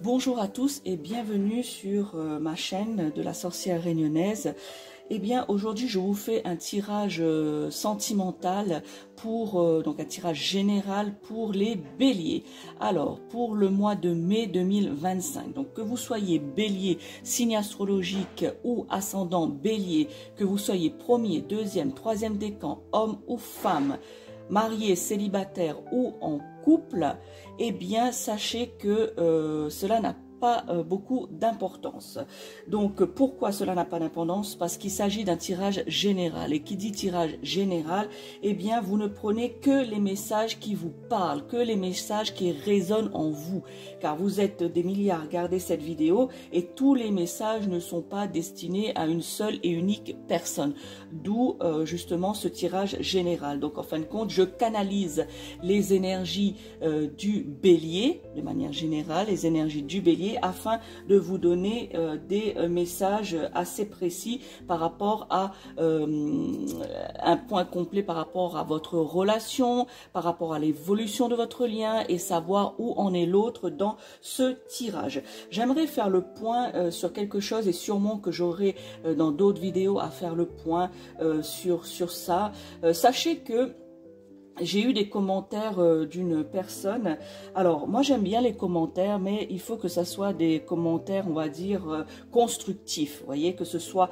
Bonjour à tous et bienvenue sur ma chaîne de la sorcière réunionnaise. Eh bien, aujourd'hui, je vous fais un tirage sentimental pour donc un tirage général pour les béliers. Alors, pour le mois de mai 2025, donc que vous soyez bélier, signe astrologique ou ascendant bélier, que vous soyez premier, deuxième, troisième décan, homme ou femme, marié, célibataire ou en couple, eh bien, sachez que cela n'a pas beaucoup d'importance. Donc, pourquoi cela n'a pas d'importance? Parce qu'il s'agit d'un tirage général. Et qui dit tirage général, eh bien, vous ne prenez que les messages qui vous parlent, que les messages qui résonnent en vous. Car vous êtes des milliers à regarder cette vidéo et tous les messages ne sont pas destinés à une seule et unique personne. D'où, justement, ce tirage général. Donc, en fin de compte, je canalise les énergies du bélier, de manière générale, les énergies du bélier, afin de vous donner des messages assez précis par rapport à un point complet par rapport à votre relation, par rapport à l'évolution de votre lien et savoir où en est l'autre dans ce tirage. J'aimerais faire le point sur quelque chose et sûrement que j'aurai dans d'autres vidéos à faire le point sur ça. Sachez que j'ai eu des commentaires d'une personne. Alors, moi, j'aime bien les commentaires, mais il faut que ça soit des commentaires, on va dire, constructifs. Vous voyez, que ce soit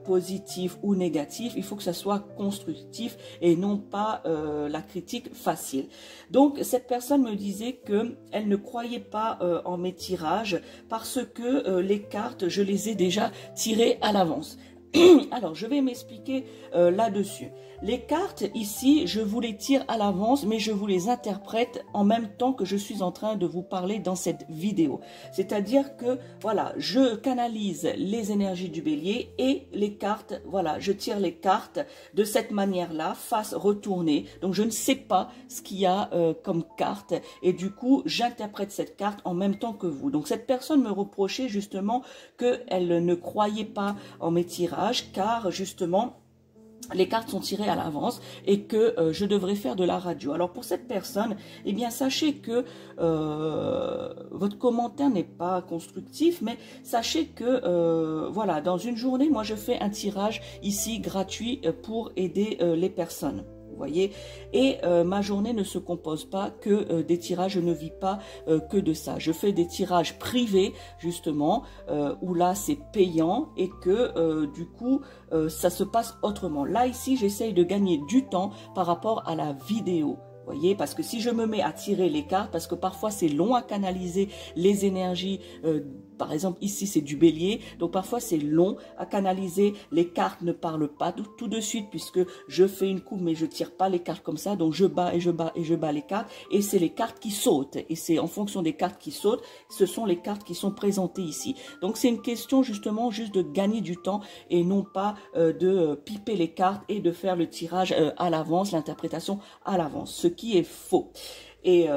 positif ou négatif, il faut que ça soit constructif et non pas la critique facile. Donc, cette personne me disait que elle ne croyait pas en mes tirages parce que les cartes, je les ai déjà tirées à l'avance. Alors, je vais m'expliquer là-dessus. Les cartes, ici, je vous les tire à l'avance, mais je vous les interprète en même temps que je suis en train de vous parler dans cette vidéo. C'est-à-dire que, voilà, je canalise les énergies du bélier et les cartes, voilà, je tire les cartes de cette manière-là, face retournée. Donc, je ne sais pas ce qu'il y a comme carte et du coup, j'interprète cette carte en même temps que vous. Donc, cette personne me reprochait justement qu'elle ne croyait pas en mes tirages car, justement, les cartes sont tirées à l'avance et que je devrais faire de la radio. Alors pour cette personne, eh bien sachez que votre commentaire n'est pas constructif, mais sachez que voilà, dans une journée, moi je fais un tirage ici gratuit pour aider les personnes. Voyez, et ma journée ne se compose pas que des tirages, je ne vis pas que de ça. Je fais des tirages privés justement où là c'est payant et que du coup ça se passe autrement. Là ici j'essaye de gagner du temps par rapport à la vidéo. Voyez, parce que si je me mets à tirer les cartes, parce que parfois c'est long à canaliser les énergies, par exemple ici c'est du bélier, donc parfois c'est long à canaliser, les cartes ne parlent pas tout de suite puisque je fais une coupe mais je tire pas les cartes comme ça, donc je bats et je bats et je bats les cartes et c'est les cartes qui sautent et c'est en fonction des cartes qui sautent, ce sont les cartes qui sont présentées ici. Donc c'est une question justement juste de gagner du temps et non pas de piper les cartes et de faire le tirage à l'avance, l'interprétation à l'avance, ce qui est faux. Et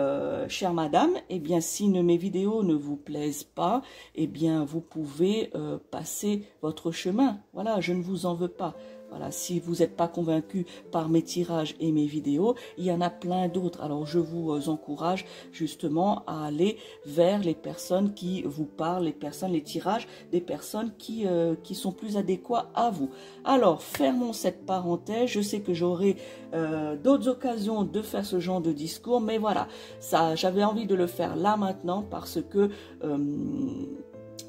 chère madame, eh bien si mes vidéos ne vous plaisent pas, eh bien vous pouvez passer votre chemin. Voilà, je ne vous en veux pas. Voilà, si vous n'êtes pas convaincu par mes tirages et mes vidéos, il y en a plein d'autres. Alors, je vous encourage justement à aller vers les personnes qui vous parlent, les tirages des personnes qui sont plus adéquats à vous. Alors, fermons cette parenthèse. Je sais que j'aurai d'autres occasions de faire ce genre de discours, mais voilà, ça, j'avais envie de le faire là maintenant parce que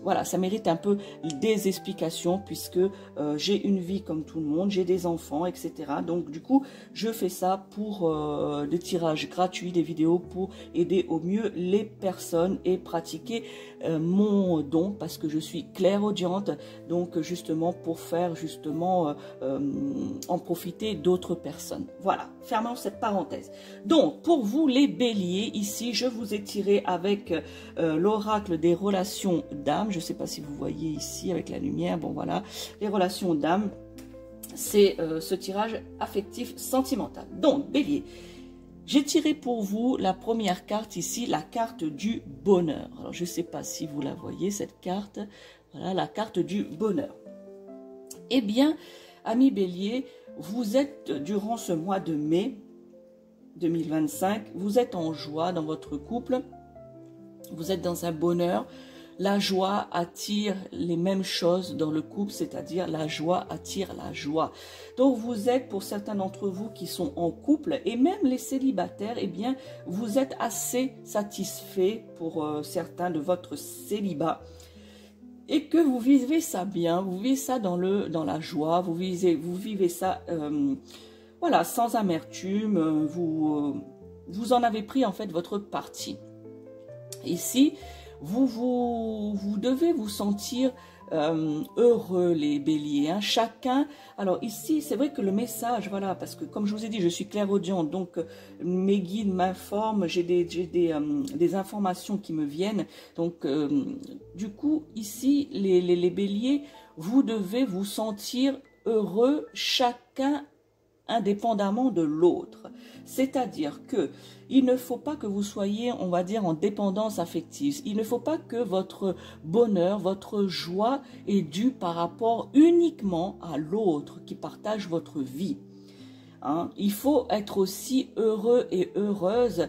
voilà, ça mérite un peu des explications puisque j'ai une vie comme tout le monde, j'ai des enfants, etc. Donc du coup, je fais ça pour des tirages gratuits, des vidéos pour aider au mieux les personnes et pratiquer mon don parce que je suis clairaudiente, donc justement pour faire justement en profiter d'autres personnes. Voilà, fermons cette parenthèse. Donc pour vous les béliers, ici je vous ai tiré avec l'oracle des relations d'âme. Je ne sais pas si vous voyez ici avec la lumière. Bon voilà, les relations d'âme, c'est ce tirage affectif sentimental. Donc bélier, j'ai tiré pour vous la première carte ici, la carte du bonheur. Alors je ne sais pas si vous la voyez cette carte. Voilà la carte du bonheur. Eh bien, amis bélier, vous êtes durant ce mois de mai 2025, vous êtes en joie dans votre couple. Vous êtes dans un bonheur. La joie attire les mêmes choses dans le couple, c'est-à-dire la joie attire la joie. Donc vous êtes, pour certains d'entre vous qui sont en couple, et même les célibataires, eh bien, vous êtes assez satisfaits pour certains de votre célibat. Et que vous vivez ça bien, vous vivez ça dans la joie, vous vivez ça voilà, sans amertume, vous en avez pris en fait votre parti. Ici, vous devez vous sentir heureux, les béliers, hein. Chacun, alors ici c'est vrai que le message, voilà, parce que comme je vous ai dit, je suis clairaudiente, donc mes guides m'informent, j'ai des informations qui me viennent, donc du coup ici les béliers, vous devez vous sentir heureux, chacun indépendamment de l'autre. C'est-à-dire que il ne faut pas que vous soyez, on va dire, en dépendance affective. Il ne faut pas que votre bonheur, votre joie est due par rapport uniquement à l'autre qui partage votre vie. Hein? Il faut être aussi heureux et heureuse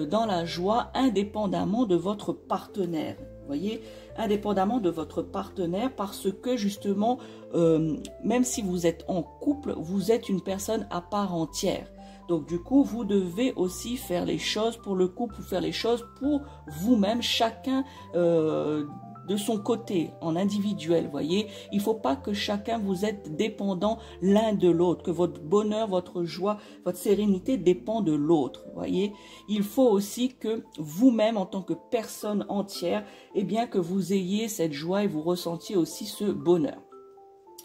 dans la joie indépendamment de votre partenaire. Vous voyez, indépendamment de votre partenaire, parce que justement, même si vous êtes en couple, vous êtes une personne à part entière. Donc du coup, vous devez aussi faire les choses pour le couple, faire les choses pour vous-même, chacun de son côté, en individuel, voyez. Il ne faut pas que chacun vous êtes dépendant l'un de l'autre, que votre bonheur, votre joie, votre sérénité dépend de l'autre, voyez. Il faut aussi que vous-même, en tant que personne entière, eh bien que vous ayez cette joie et vous ressentiez aussi ce bonheur.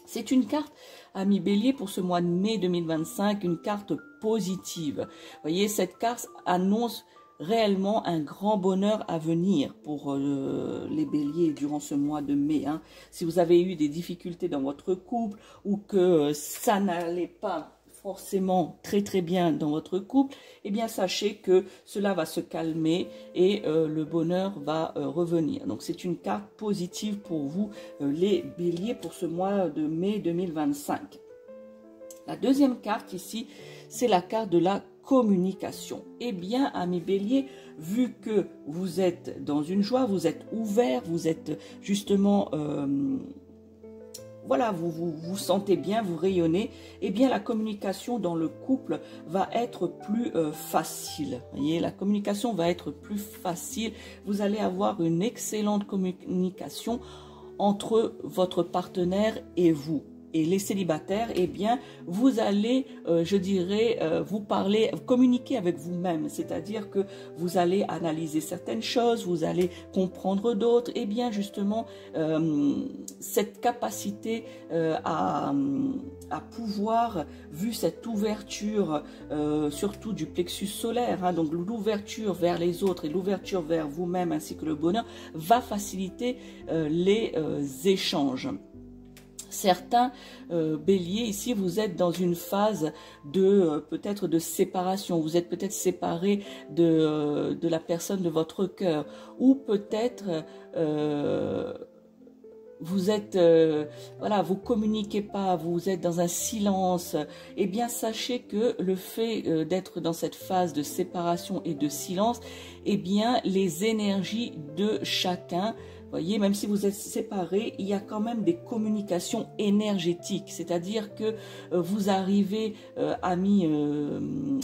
C'est une carte, amis bélier, pour ce mois de mai 2025, une carte positive. Vous voyez, cette carte annonce réellement un grand bonheur à venir pour les béliers durant ce mois de mai. Hein. Si vous avez eu des difficultés dans votre couple ou que ça n'allait pas forcément très bien dans votre couple, eh bien sachez que cela va se calmer et le bonheur va revenir. Donc c'est une carte positive pour vous les béliers pour ce mois de mai 2025. La deuxième carte ici, c'est la carte de la communication. Eh bien, amis béliers, vu que vous êtes dans une joie, vous êtes ouvert, vous êtes justement voilà, vous sentez bien, vous rayonnez, eh bien la communication dans le couple va être plus facile. Vous voyez, la communication va être plus facile. Vous allez avoir une excellente communication entre votre partenaire et vous. Et les célibataires, eh bien, vous allez, je dirais, vous parler, communiquer avec vous-même. C'est-à-dire que vous allez analyser certaines choses, vous allez comprendre d'autres. Eh bien, justement, cette capacité à pouvoir, vu cette ouverture, surtout du plexus solaire, hein, donc l'ouverture vers les autres et l'ouverture vers vous-même ainsi que le bonheur, va faciliter les échanges. Certains béliers, ici, vous êtes dans une phase de peut-être de séparation. Vous êtes peut-être séparé de la personne de votre cœur. Ou peut-être vous êtes, voilà, vous communiquez pas, vous êtes dans un silence. Eh bien, sachez que le fait d'être dans cette phase de séparation et de silence, eh bien, les énergies de chacun, voyez, même si vous êtes séparés, il y a quand même des communications énergétiques. C'est-à-dire que vous arrivez, amis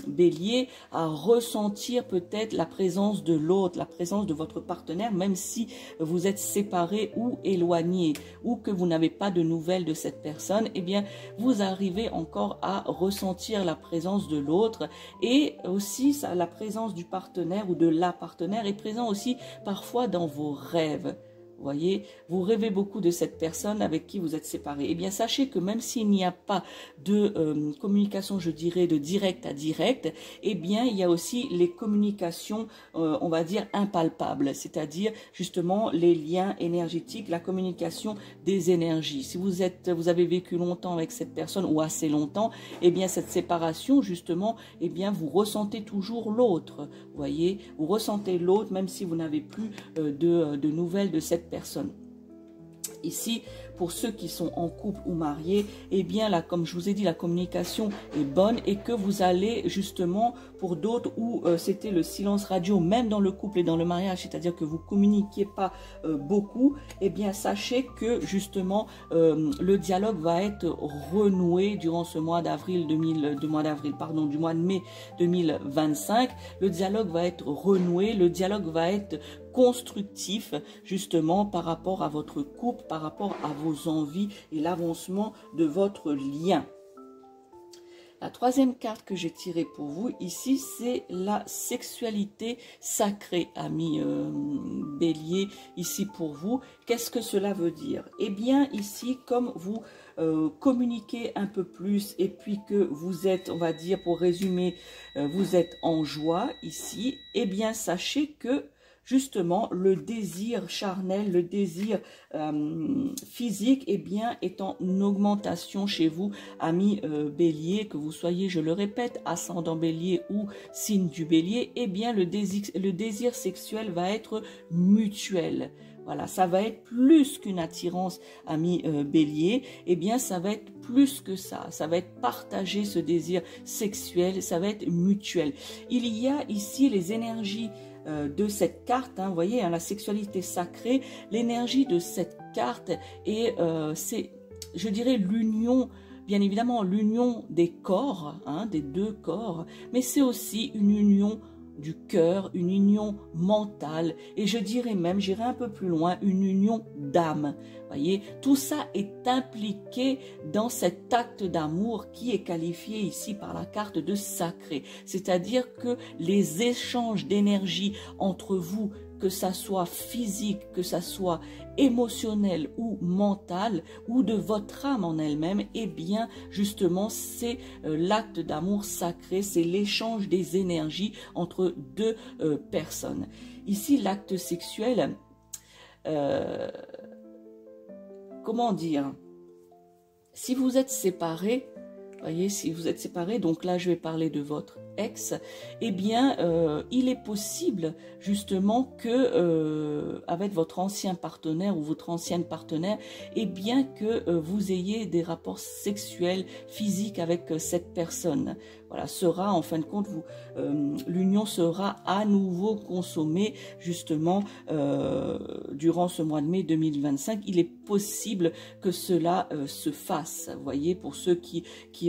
bélier, à ressentir peut-être la présence de l'autre, la présence de votre partenaire, même si vous êtes séparés ou éloignés, ou que vous n'avez pas de nouvelles de cette personne, eh bien, vous arrivez encore à ressentir la présence de l'autre. Et aussi, ça, la présence du partenaire ou de la partenaire est présent aussi parfois dans vos rêves. Vous voyez, vous rêvez beaucoup de cette personne avec qui vous êtes séparés. Eh bien, sachez que même s'il n'y a pas de communication, je dirais, de direct à direct, eh bien, il y a aussi les communications, on va dire, impalpables, c'est-à-dire, justement, les liens énergétiques, la communication des énergies. Si vous avez vécu longtemps avec cette personne ou assez longtemps, eh bien, cette séparation, justement, eh bien, vous ressentez toujours l'autre. Vous voyez, vous ressentez l'autre, même si vous n'avez plus de nouvelles de cette personne. Ici, pour ceux qui sont en couple ou mariés, eh bien là, comme je vous ai dit, la communication est bonne et que vous allez justement, pour d'autres où c'était le silence radio, même dans le couple et dans le mariage, c'est-à-dire que vous communiquiez pas beaucoup, eh bien sachez que justement le dialogue va être renoué durant ce mois d'avril du mois de mai 2025. Le dialogue va être renoué, le dialogue va être constructif justement par rapport à votre couple, par rapport à vos envies et l'avancement de votre lien. La troisième carte que j'ai tirée pour vous ici, c'est la sexualité sacrée, amis bélier, ici pour vous. Qu'est-ce que cela veut dire? Eh bien ici, comme vous communiquez un peu plus et puis que vous êtes, on va dire pour résumer, vous êtes en joie ici, eh bien sachez que justement, le désir charnel, le désir physique, eh bien, est en augmentation chez vous, amis bélier, que vous soyez, je le répète, ascendant bélier ou signe du bélier, eh bien, le désir sexuel va être mutuel. Voilà, ça va être plus qu'une attirance, ami bélier, eh bien, ça va être plus que ça. Ça va être partagé, ce désir sexuel, ça va être mutuel. Il y a ici les énergies de cette carte, hein, vous voyez, hein, la sexualité sacrée, l'énergie de cette carte et c'est, je dirais, l'union, bien évidemment, l'union des corps, hein, des deux corps, mais c'est aussi une union du cœur, une union mentale et je dirais même, j'irai un peu plus loin, une union d'âme. Voyez, tout ça est impliqué dans cet acte d'amour qui est qualifié ici par la carte de sacré. C'est-à-dire que les échanges d'énergie entre vous, que ça soit physique, que ça soit émotionnel ou mental, ou de votre âme en elle-même, eh bien, justement, c'est l'acte d'amour sacré, c'est l'échange des énergies entre deux personnes. Ici, l'acte sexuel, comment dire, si vous êtes séparés, voyez, si vous êtes séparés, donc là je vais parler de votre ex, eh bien il est possible justement que avec votre ancien partenaire ou votre ancienne partenaire, eh bien que vous ayez des rapports sexuels, physiques avec cette personne. Voilà, sera en fin de compte, l'union sera à nouveau consommée justement durant ce mois de mai 2025. Il est possible que cela se fasse, vous voyez, pour ceux qui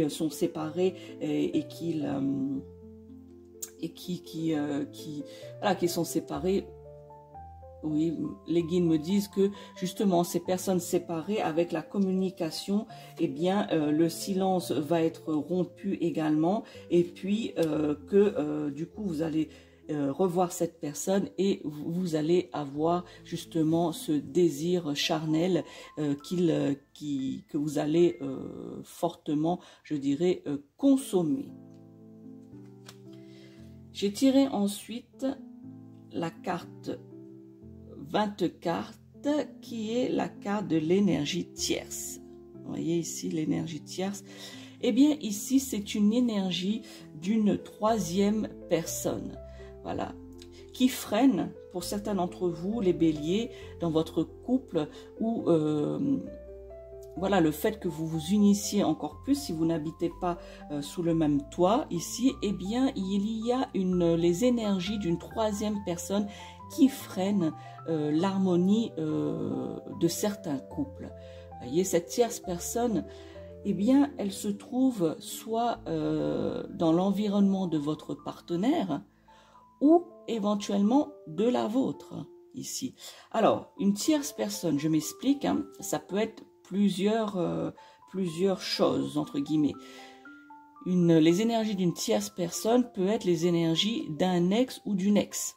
sont séparés et qui sont séparés. Oui, les guides me disent que justement ces personnes séparées avec la communication, eh bien le silence va être rompu également et puis que du coup vous allez revoir cette personne et vous allez avoir justement ce désir charnel que vous allez fortement, je dirais, consommer. J'ai tiré ensuite la carte 20 cartes qui est la carte de l'énergie tierce. Vous voyez ici l'énergie tierce. Eh bien ici c'est une énergie d'une troisième personne. Voilà, qui freine pour certains d'entre vous, les béliers, dans votre couple ou voilà, le fait que vous vous unissiez encore plus, si vous n'habitez pas sous le même toit ici, eh bien il y a les énergies d'une troisième personne qui freinent l'harmonie de certains couples. Vous voyez, cette tierce personne, eh bien, elle se trouve soit dans l'environnement de votre partenaire ou éventuellement de la vôtre, ici. Alors, une tierce personne, je m'explique, hein, ça peut être plusieurs choses, entre guillemets. Les énergies d'une tierce personne peuvent être les énergies d'un ex ou d'une ex.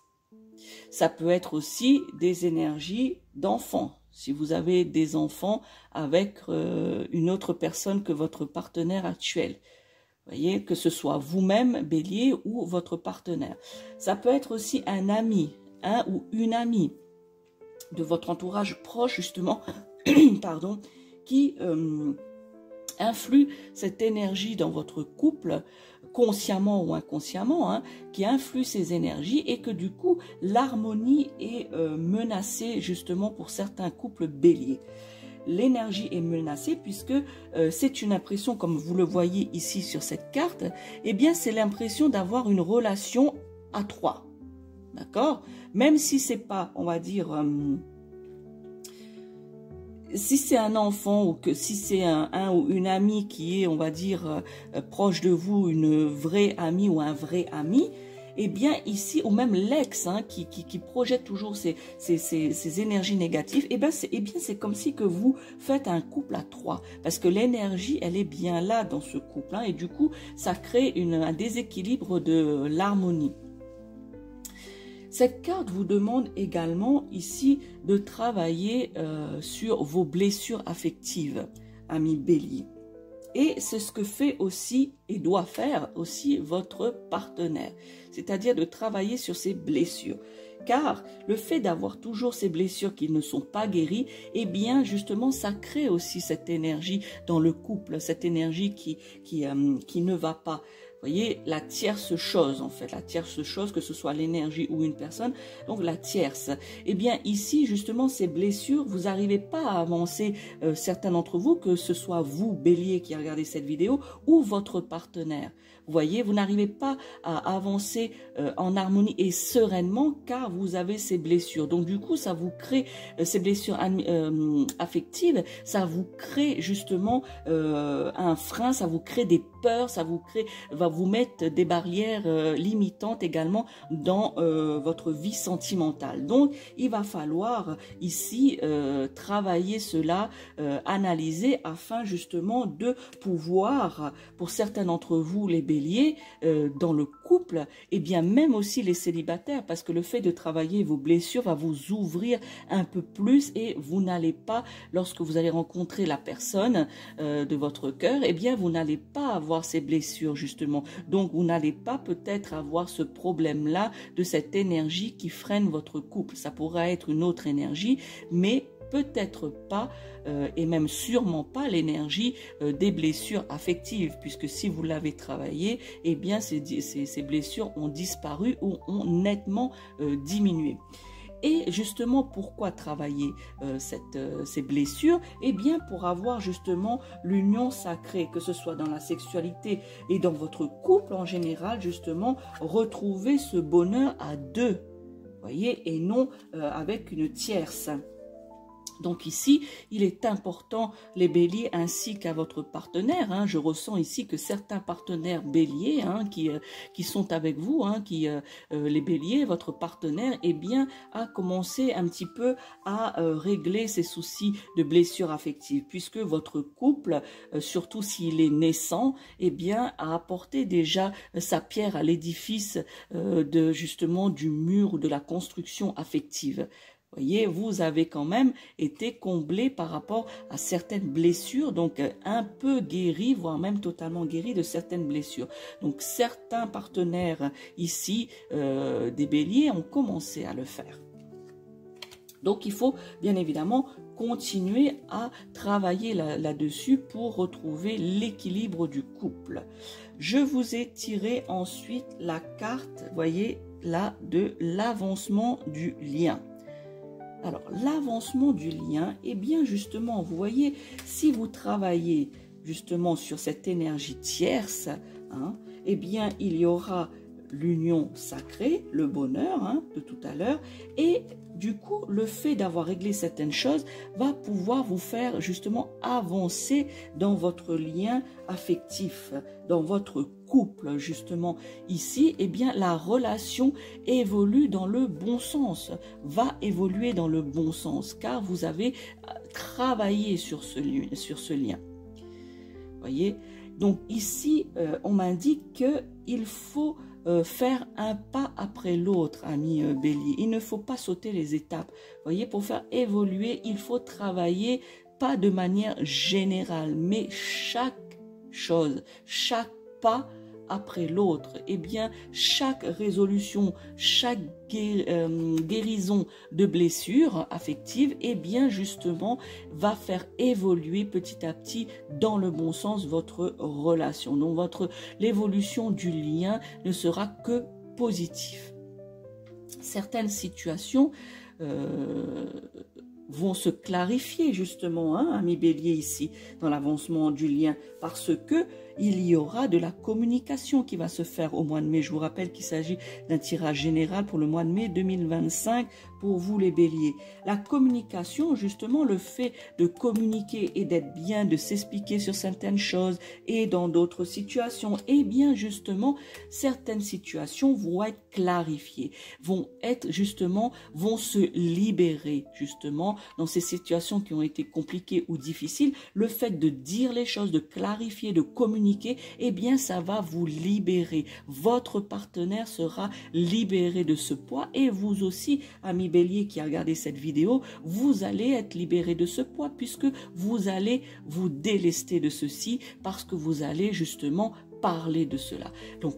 Ça peut être aussi des énergies d'enfants. Si vous avez des enfants avec une autre personne que votre partenaire actuel. Vous voyez, que ce soit vous-même, bélier, ou votre partenaire. Ça peut être aussi un ami, un ou une amie de votre entourage proche, justement, pardon, qui influe cette énergie dans votre couple, consciemment ou inconsciemment, hein, qui influe ces énergies et que du coup, l'harmonie est menacée justement pour certains couples béliers. l'énergie est menacée puisque c'est une impression, comme vous le voyez ici sur cette carte, eh bien c'est l'impression d'avoir une relation à trois. D'accord? Même si c'est pas, on va dire, si c'est un enfant ou que si c'est un ou une amie qui est, on va dire, proche de vous, une vraie amie ou un vrai ami, eh bien ici, ou même l'ex qui projette toujours ces énergies négatives, eh bien c'est comme si que vous faites un couple à trois, parce que l'énergie, elle est bien là dans ce couple, et du coup, ça crée un déséquilibre de l'harmonie. Cette carte vous demande également ici de travailler sur vos blessures affectives, ami Bélier. Et c'est ce que fait aussi et doit faire aussi votre partenaire, c'est-à-dire de travailler sur ses blessures. Car le fait d'avoir toujours ces blessures qui ne sont pas guéries, eh bien justement ça crée aussi cette énergie dans le couple, cette énergie qui ne va pas. Vous voyez, la tierce chose en fait, la tierce chose, que ce soit l'énergie ou une personne, donc la tierce. Eh bien ici, justement, ces blessures, vous n'arrivez pas à avancer, certains d'entre vous, que ce soit vous, Bélier, qui regardez cette vidéo, ou votre partenaire. Vous voyez, vous n'arrivez pas à avancer en harmonie et sereinement car vous avez ces blessures. Donc du coup, ça vous crée, ces blessures affectives, ça vous crée justement un frein, ça vous crée des peurs, ça vous crée, va vous mettre des barrières limitantes également dans votre vie sentimentale. Donc, il va falloir ici travailler cela, analyser afin justement de pouvoir, pour certains d'entre vous, les béliers, dans le couple, et bien même aussi les célibataires, parce que le fait de travailler vos blessures va vous ouvrir un peu plus et vous n'allez pas, lorsque vous allez rencontrer la personne de votre cœur, et bien vous n'allez pas avoir ces blessures justement. Donc vous n'allez pas peut-être avoir ce problème-là de cette énergie qui freine votre couple. Ça pourra être une autre énergie, mais peut-être pas et même sûrement pas l'énergie des blessures affectives, puisque si vous l'avez travaillé, eh bien ces blessures ont disparu ou ont nettement diminué. Et justement, pourquoi travailler ces blessures? Eh bien, pour avoir justement l'union sacrée, que ce soit dans la sexualité et dans votre couple en général, justement, retrouver ce bonheur à deux, voyez, et non avec une tierce. Donc ici, il est important, les béliers, ainsi qu'à votre partenaire. Je ressens ici que certains partenaires béliers qui sont avec vous, les béliers, votre partenaire, eh bien, a commencé un petit peu à régler ses soucis de blessures affectives, puisque votre couple, surtout s'il est naissant, eh bien, a apporté déjà sa pierre à l'édifice justement du mur ou de la construction affective. Voyez, vous avez quand même été comblé par rapport à certaines blessures, donc un peu guéri, voire même totalement guéri de certaines blessures. Donc certains partenaires ici, des béliers, ont commencé à le faire. Donc il faut bien évidemment continuer à travailler là-dessus pour retrouver l'équilibre du couple. Je vous ai tiré ensuite la carte, voyez là, de l'avancement du lien. Alors, l'avancement du lien, eh bien justement, vous voyez, si vous travaillez justement sur cette énergie tierce, eh bien, il y aura l'union sacrée, le bonheur de tout à l'heure, et du coup, le fait d'avoir réglé certaines choses va pouvoir vous faire justement avancer dans votre lien affectif, dans votre couple justement. Ici, eh bien, la relation évolue dans le bon sens, va évoluer dans le bon sens, car vous avez travaillé sur ce lien. Voyez, donc ici, on m'indique qu'il faut faire un pas après l'autre, ami bélier. Il ne faut pas sauter les étapes. Voyez, pour faire évoluer, il faut travailler pas de manière générale, mais chaque chose, chaque pas après l'autre. Eh bien, chaque résolution, chaque guérison de blessures affectives, eh bien, justement, va faire évoluer petit à petit dans le bon sens votre relation. Donc, l'évolution du lien ne sera que positive. Certaines situations vont se clarifier justement, hein, amis bélier, ici, dans l'avancement du lien, parce que il y aura de la communication qui va se faire au mois de mai. Je vous rappelle qu'il s'agit d'un tirage général pour le mois de mai 2025 pour vous les béliers. La communication, justement, le fait de communiquer et d'être bien, de s'expliquer sur certaines choses et dans d'autres situations, et bien justement, certaines situations vont être clarifiées, vont se libérer justement dans ces situations qui ont été compliquées ou difficiles. Le fait de dire les choses, de clarifier, de communiquer, eh bien ça va vous libérer. Votre partenaire sera libéré de ce poids et vous aussi, amis bélier qui a regardé cette vidéo, vous allez être libéré de ce poids puisque vous allez vous délester de ceci parce que vous allez justement parler de cela. Donc,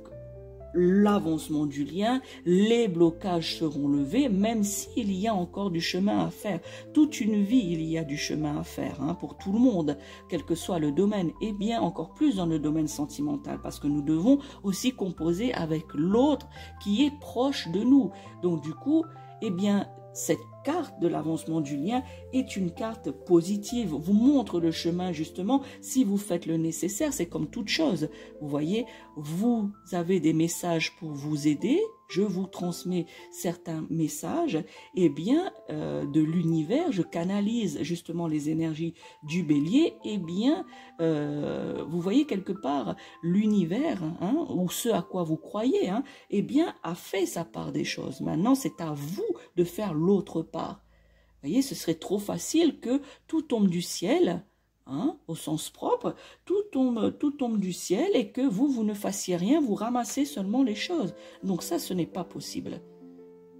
l'avancement du lien, les blocages seront levés, même s'il y a encore du chemin à faire. Toute une vie, il y a du chemin à faire, hein, pour tout le monde, quel que soit le domaine, et bien encore plus dans le domaine sentimental, parce que nous devons aussi composer avec l'autre qui est proche de nous. Donc du coup, eh bien, cette carte de l'avancement du lien est une carte positive, vous montre le chemin justement si vous faites le nécessaire. C'est comme toute chose, vous voyez, vous avez des messages pour vous aider, je vous transmets certains messages, et bien de l'univers, je canalise justement les énergies du bélier, et bien vous voyez quelque part l'univers, hein, ou ce à quoi vous croyez, hein, eh bien a fait sa part des choses. Maintenant c'est à vous de faire l'autre part. Vous voyez, ce serait trop facile que tout tombe du ciel, hein, au sens propre, tout tombe du ciel et que vous ne fassiez rien, vous ramassez seulement les choses. Donc ça, ce n'est pas possible.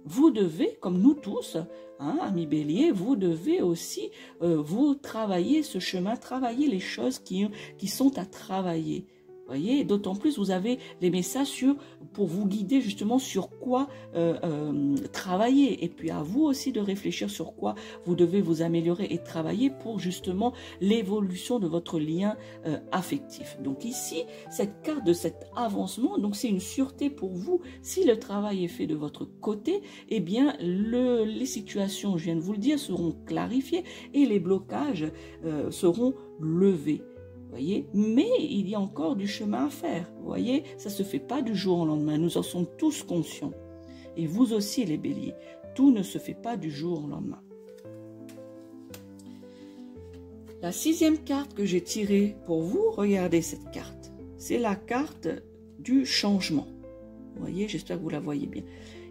Vous devez, comme nous tous, hein, amis bélier, vous devez aussi vous travailler ce chemin, travailler les choses qui sont à travailler. Voyez, d'autant plus vous avez les messages pour vous guider justement sur quoi travailler, et puis à vous aussi de réfléchir sur quoi vous devez vous améliorer et travailler pour justement l'évolution de votre lien affectif. Donc ici, cette carte de cet avancement, donc c'est une sûreté pour vous. Si le travail est fait de votre côté, eh bien les situations, je viens de vous le dire, seront clarifiées et les blocages seront levés. Voyez, mais il y a encore du chemin à faire. Vous voyez, ça ne se fait pas du jour au lendemain. Nous en sommes tous conscients. Et vous aussi, les béliers. Tout ne se fait pas du jour au lendemain. La 6e carte que j'ai tirée pour vous, regardez cette carte. C'est la carte du changement. Vous voyez, j'espère que vous la voyez bien.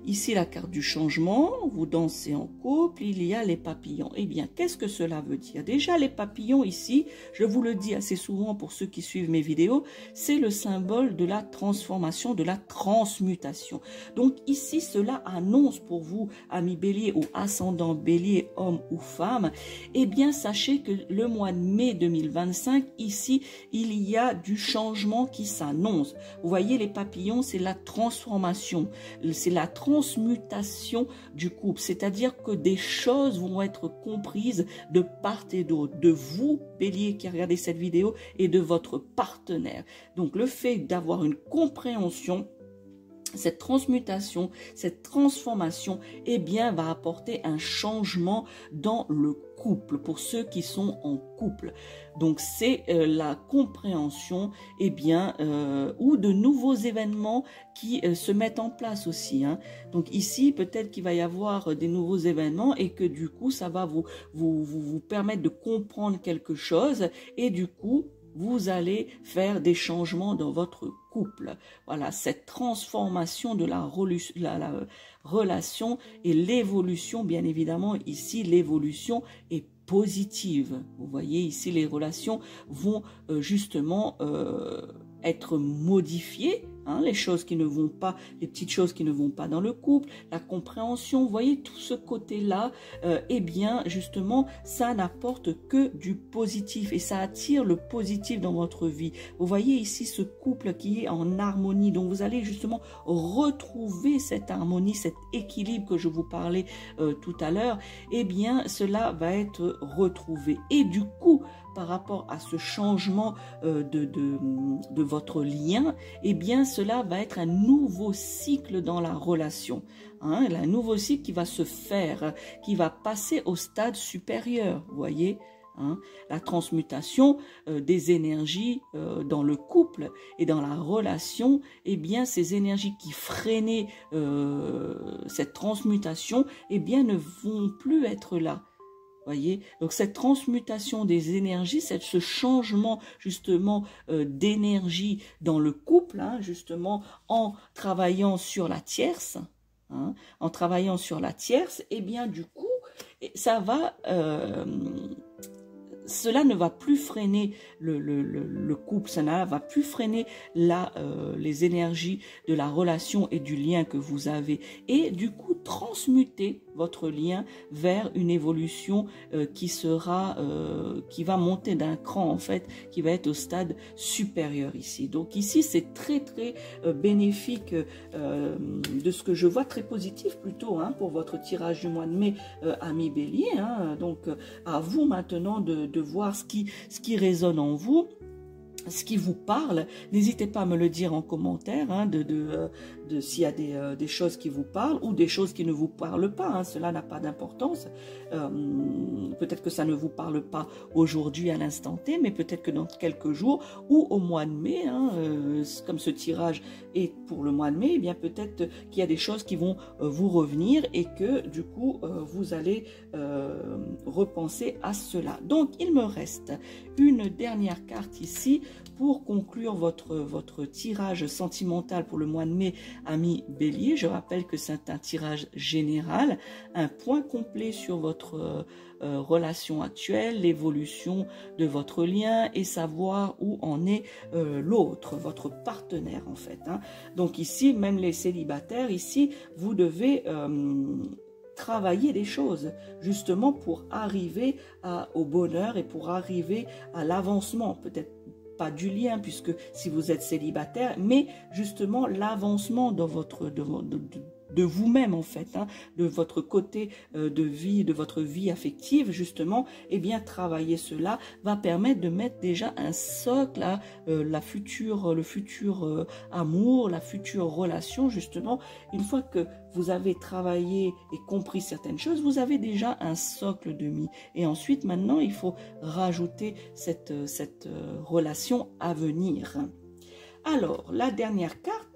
Ici, la carte du changement, vous dansez en couple, il y a les papillons. Eh bien, qu'est-ce que cela veut dire? Déjà, les papillons ici, je vous le dis assez souvent pour ceux qui suivent mes vidéos, c'est le symbole de la transformation, de la transmutation. Donc ici, cela annonce pour vous, amis bélier ou ascendant bélier, homme ou femme, eh bien, sachez que le mois de mai 2025, ici, il y a du changement qui s'annonce. Vous voyez, les papillons, c'est la transformation, c'est la transmutation du couple, c'est-à-dire que des choses vont être comprises de part et d'autre, de vous, bélier, qui regardez cette vidéo, et de votre partenaire. Donc le fait d'avoir une compréhension, cette transmutation, cette transformation, eh bien, va apporter un changement dans le couple, pour ceux qui sont en couple. Donc, c'est la compréhension, eh bien, ou de nouveaux événements qui se mettent en place aussi, hein. Donc, ici, peut-être qu'il va y avoir des nouveaux événements et que du coup, ça va vous permettre de comprendre quelque chose et du coup, vous allez faire des changements dans votre couple. Voilà, cette transformation de la relation et l'évolution, bien évidemment, ici, l'évolution est positive. Vous voyez, ici, les relations vont justement être modifiées, hein, les choses qui ne vont pas, les petites choses qui ne vont pas dans le couple, la compréhension, vous voyez, tout ce côté-là, eh bien, justement, ça n'apporte que du positif et ça attire le positif dans votre vie. Vous voyez ici ce couple qui est en harmonie, donc vous allez justement retrouver cette harmonie, cet équilibre que je vous parlais tout à l'heure, eh bien, cela va être retrouvé. Et du coup, par rapport à ce changement de votre lien, eh bien cela va être un nouveau cycle dans la relation. Hein, un nouveau cycle qui va se faire, qui va passer au stade supérieur, vous voyez. Hein, la transmutation des énergies dans le couple et dans la relation, eh bien ces énergies qui freinaient cette transmutation, eh bien ne vont plus être là. Voyez, donc cette transmutation des énergies, ce changement justement d'énergie dans le couple, hein, justement en travaillant sur la tierce, hein, en travaillant sur la tierce, eh bien du coup ça va cela ne va plus freiner le couple, ça ne va plus freiner les énergies de la relation et du lien que vous avez. Et du coup, transmuter votre lien vers une évolution qui va monter d'un cran en fait, qui va être au stade supérieur ici. Donc ici, c'est très très bénéfique de ce que je vois, très positif plutôt hein, pour votre tirage du mois de mai, amis Bélier. Hein. Donc à vous maintenant de voir ce qui résonne en vous, ce qui vous parle. N'hésitez pas à me le dire en commentaire, hein, s'il y a des choses qui vous parlent ou des choses qui ne vous parlent pas. Hein, cela n'a pas d'importance. Peut-être que ça ne vous parle pas aujourd'hui à l'instant T, mais peut-être que dans quelques jours ou au mois de mai, hein, comme ce tirage est pour le mois de mai, eh bien peut-être qu'il y a des choses qui vont vous revenir et que du coup vous allez repenser à cela. Donc il me reste une dernière carte ici pour conclure votre tirage sentimental pour le mois de mai, amis Bélier. Je rappelle que c'est un tirage général, un point complet sur votre relation actuelle, l'évolution de votre lien et savoir où en est l'autre, votre partenaire en fait. Hein. Donc ici, même les célibataires, ici, vous devez travailler des choses justement pour arriver au bonheur et pour arriver à l'avancement, peut-être pas du lien puisque si vous êtes célibataire, mais justement l'avancement dans de vous-même en fait, hein, de votre côté de vie, de votre vie affective justement, eh bien travailler cela va permettre de mettre déjà un socle à le futur amour, la future relation justement. Une fois que vous avez travaillé et compris certaines choses, vous avez déjà un socle de mis. Et ensuite maintenant il faut rajouter cette relation à venir. Alors la dernière carte,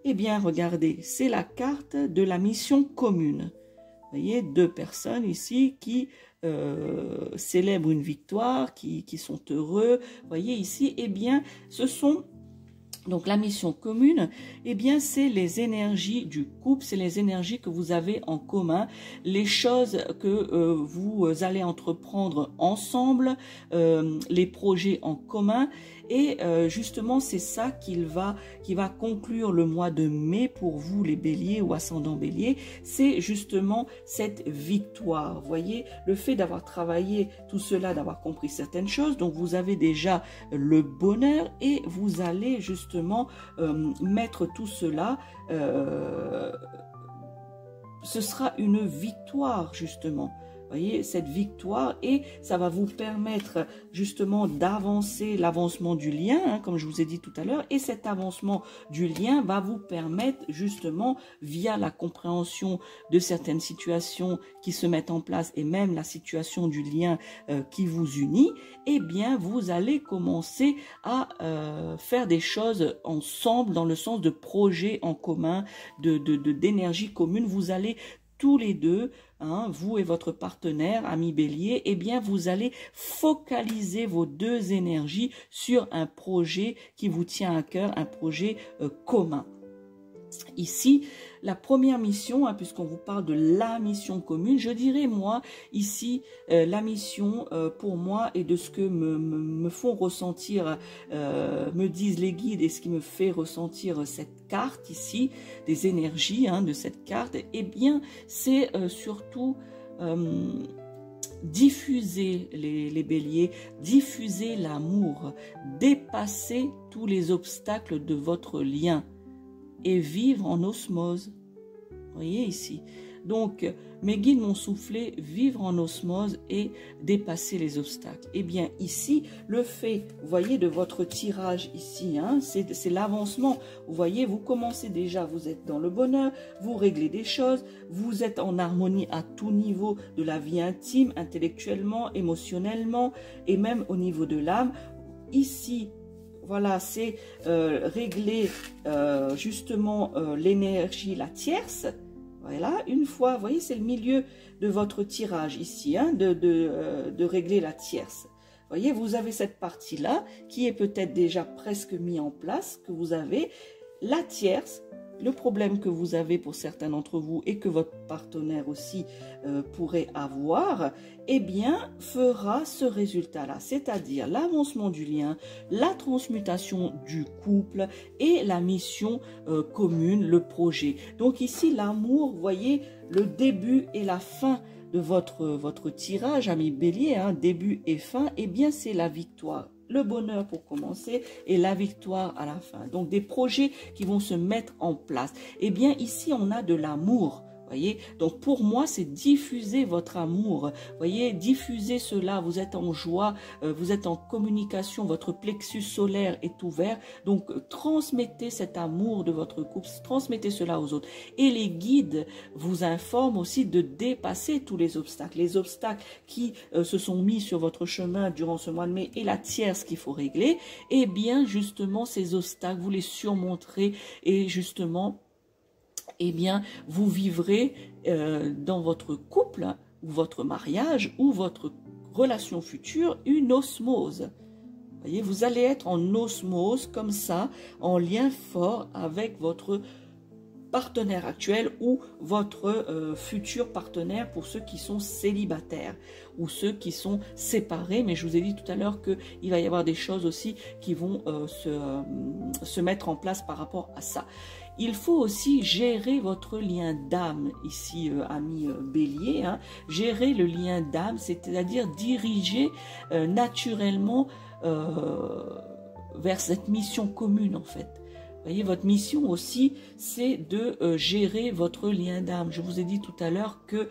eh bien, regardez, c'est la carte de la mission commune. Vous voyez, deux personnes ici qui célèbrent une victoire, qui sont heureux. Vous voyez ici, eh bien, ce sont... Donc la mission commune, eh bien c'est les énergies du couple, c'est les énergies que vous avez en commun, les choses que vous allez entreprendre ensemble, les projets en commun. Et justement, c'est ça qui va conclure le mois de mai pour vous, les béliers ou ascendants bélier. C'est justement cette victoire. Vous voyez, le fait d'avoir travaillé tout cela, d'avoir compris certaines choses. Donc, vous avez déjà le bonheur et vous allez justement mettre tout cela. Ce sera une victoire, justement. Voyez, cette victoire, et ça va vous permettre justement d'avancer, l'avancement du lien, hein, comme je vous ai dit tout à l'heure, et cet avancement du lien va vous permettre justement, via la compréhension de certaines situations qui se mettent en place, et même la situation du lien qui vous unit, eh bien, vous allez commencer à faire des choses ensemble, dans le sens de projets en commun, d'énergie commune. Vous allez tous les deux, hein, vous et votre partenaire, ami bélier, eh bien, vous allez focaliser vos deux énergies sur un projet qui vous tient à cœur, un projet commun. Ici, la première mission, hein, puisqu'on vous parle de la mission commune, je dirais moi, ici, la mission pour moi et de ce que me font ressentir, me disent les guides et ce qui me fait ressentir cette carte ici, des énergies hein, de cette carte, eh bien, c'est surtout... diffuser les béliers, diffuser l'amour, dépasser tous les obstacles de votre lien et vivre en osmose. Vous voyez ici. Donc, mes guides m'ont soufflé vivre en osmose et dépasser les obstacles. Eh bien, ici, le fait, vous voyez, de votre tirage ici, hein, c'est l'avancement. Vous voyez, vous commencez déjà, vous êtes dans le bonheur, vous réglez des choses, vous êtes en harmonie à tout niveau de la vie intime, intellectuellement, émotionnellement et même au niveau de l'âme. Ici, voilà, c'est régler justement l'énergie, la tierce. Voilà, une fois, vous voyez, c'est le milieu de votre tirage ici, hein, de régler la tierce. Vous voyez, vous avez cette partie-là qui est peut-être déjà presque mise en place, que vous avez la tierce. Le problème que vous avez pour certains d'entre vous et que votre partenaire aussi pourrait avoir, eh bien, fera ce résultat-là, c'est-à-dire l'avancement du lien, la transmutation du couple et la mission commune, le projet. Donc ici, l'amour, vous voyez, le début et la fin de votre tirage, ami Bélier, hein, début et fin, eh bien, c'est la victoire. Le bonheur pour commencer et la victoire à la fin. Donc, des projets qui vont se mettre en place. Eh bien, ici, on a de l'amour. Voyez, donc pour moi, c'est diffuser votre amour. Voyez, diffuser cela. Vous êtes en joie, vous êtes en communication, votre plexus solaire est ouvert. Donc, transmettez cet amour de votre couple, transmettez cela aux autres. Et les guides vous informent aussi de dépasser tous les obstacles qui se sont mis sur votre chemin durant ce mois de mai et la tierce qu'il faut régler. Eh bien, justement, ces obstacles, vous les surmonterez et justement, eh bien, vous vivrez dans votre couple, ou votre mariage, ou votre relation future, une osmose. Voyez, vous allez être en osmose, comme ça, en lien fort avec votre partenaire actuel ou votre futur partenaire pour ceux qui sont célibataires ou ceux qui sont séparés. Mais je vous ai dit tout à l'heure qu'il va y avoir des choses aussi qui vont se mettre en place par rapport à ça. Il faut aussi gérer votre lien d'âme, ici, ami Bélier, hein. Gérer le lien d'âme, c'est-à-dire diriger naturellement vers cette mission commune, en fait. Vous voyez, votre mission aussi, c'est de gérer votre lien d'âme. Je vous ai dit tout à l'heure que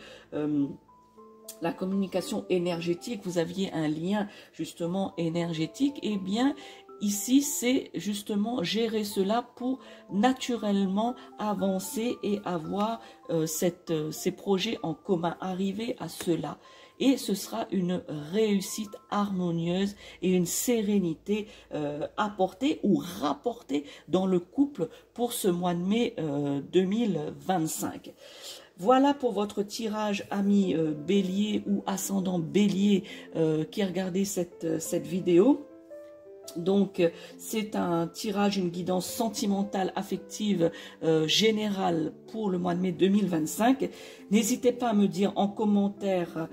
la communication énergétique, vous aviez un lien justement énergétique, eh bien, ici, c'est justement gérer cela pour naturellement avancer et avoir ces projets en commun, arriver à cela. Et ce sera une réussite harmonieuse et une sérénité apportée ou rapportée dans le couple pour ce mois de mai 2025. Voilà pour votre tirage, ami Bélier ou ascendant Bélier qui regardez cette vidéo. Donc, c'est un tirage, une guidance sentimentale, affective, générale pour le mois de mai 2025. N'hésitez pas à me dire en commentaire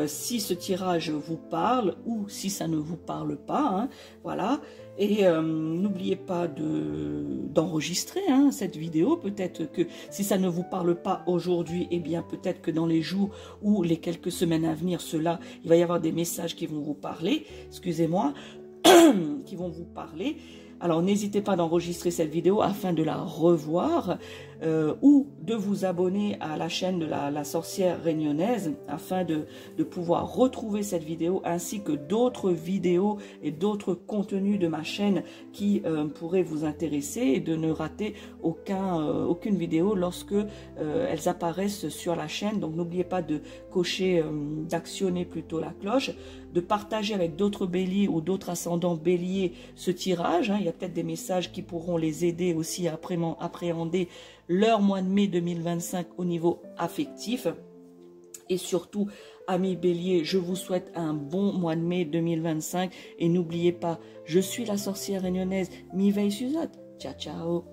si ce tirage vous parle ou si ça ne vous parle pas. Hein, voilà. Et n'oubliez pas d'enregistrer cette vidéo. Peut-être que si ça ne vous parle pas aujourd'hui, eh bien peut-être que dans les jours ou les quelques semaines à venir, il va y avoir des messages qui vont vous parler. Excusez-moi. Qui vont vous parler. Alors n'hésitez pas d'enregistrer cette vidéo afin de la revoir ou de vous abonner à la chaîne de la sorcière réunionnaise afin de pouvoir retrouver cette vidéo ainsi que d'autres vidéos et d'autres contenus de ma chaîne qui pourraient vous intéresser et de ne rater aucune vidéo lorsque elles apparaissent sur la chaîne. Donc n'oubliez pas de cocher, d'actionner plutôt la cloche, de partager avec d'autres béliers ou d'autres ascendants béliers ce tirage. Hein. Il y a peut-être des messages qui pourront les aider aussi à appréhender leur mois de mai 2025 au niveau affectif. Et surtout, amis béliers, je vous souhaite un bon mois de mai 2025. Et n'oubliez pas, je suis la sorcière réunionnaise, Mireille Suzette. Ciao, ciao.